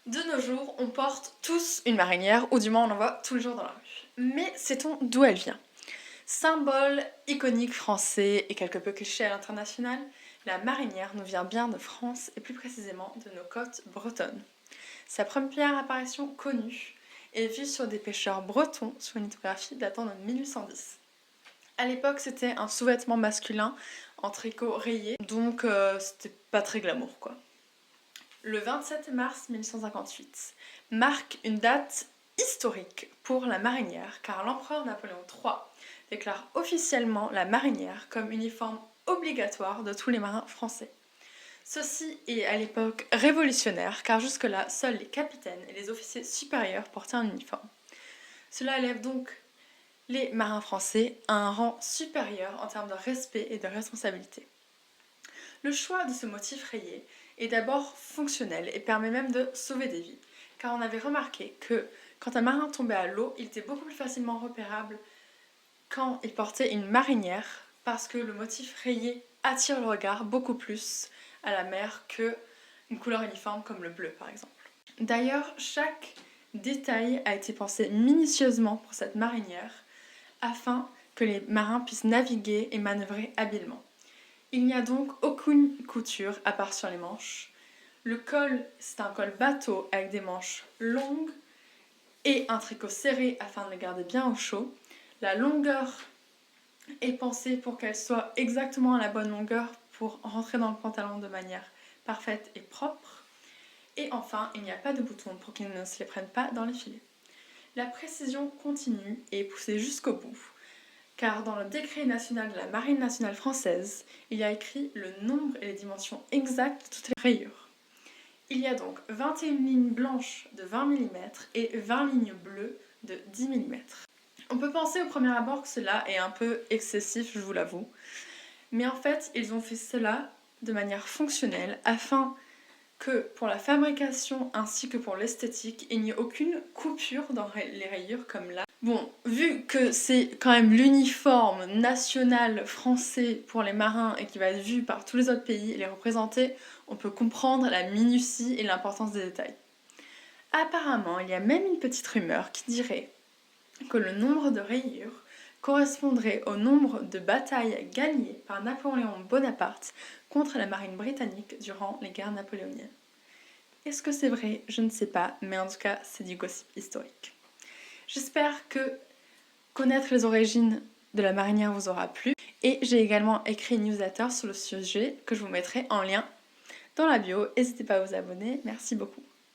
De nos jours, on porte tous une marinière, ou du moins on en voit tous les jours dans la rue. Mais sait-on d'où elle vient? Symbole iconique français et quelque peu cliché à l'international, la marinière nous vient bien de France et plus précisément de nos côtes bretonnes. Sa première apparition connue est vue sur des pêcheurs bretons sur une lithographie datant de 1810. À l'époque, c'était un sous-vêtement masculin en tricot rayé, donc c'était pas très glamour quoi. Le 27 mars 1158 marque une date historique pour la marinière car l'empereur Napoléon III déclare officiellement la marinière comme uniforme obligatoire de tous les marins français. Ceci est à l'époque révolutionnaire car jusque-là, seuls les capitaines et les officiers supérieurs portaient un uniforme. Cela élève donc les marins français à un rang supérieur en termes de respect et de responsabilité. Le choix de ce motif rayé est d'abord fonctionnel et permet même de sauver des vies, car on avait remarqué que quand un marin tombait à l'eau, il était beaucoup plus facilement repérable quand il portait une marinière, parce que le motif rayé attire le regard beaucoup plus à la mer qu'une couleur uniforme comme le bleu par exemple. D'ailleurs, chaque détail a été pensé minutieusement pour cette marinière, afin que les marins puissent naviguer et manœuvrer habilement. Il n'y a donc aucune couture à part sur les manches. Le col, c'est un col bateau avec des manches longues et un tricot serré afin de les garder bien au chaud. La longueur est pensée pour qu'elle soit exactement à la bonne longueur pour rentrer dans le pantalon de manière parfaite et propre. Et enfin, il n'y a pas de boutons pour qu'ils ne se les prennent pas dans les filets. La précision continue et est poussée jusqu'au bout, car dans le décret national de la Marine nationale française, il y a écrit le nombre et les dimensions exactes de toutes les rayures. Il y a donc 21 lignes blanches de 20 mm et 20 lignes bleues de 10 mm. On peut penser au premier abord que cela est un peu excessif, je vous l'avoue, mais en fait, ils ont fait cela de manière fonctionnelle afin que pour la fabrication ainsi que pour l'esthétique, il n'y ait aucune coupure dans les rayures comme là. Bon, vu que c'est quand même l'uniforme national français pour les marins et qui va être vu par tous les autres pays et les représenter, on peut comprendre la minutie et l'importance des détails. Apparemment, il y a même une petite rumeur qui dirait que le nombre de rayures correspondrait au nombre de batailles gagnées par Napoléon Bonaparte contre la marine britannique durant les guerres napoléoniennes. Est-ce que c'est vrai? Je ne sais pas, mais en tout cas, c'est du gossip historique. J'espère que connaître les origines de la marinière vous aura plu. Et j'ai également écrit une newsletter sur le sujet que je vous mettrai en lien dans la bio. N'hésitez pas à vous abonner. Merci beaucoup.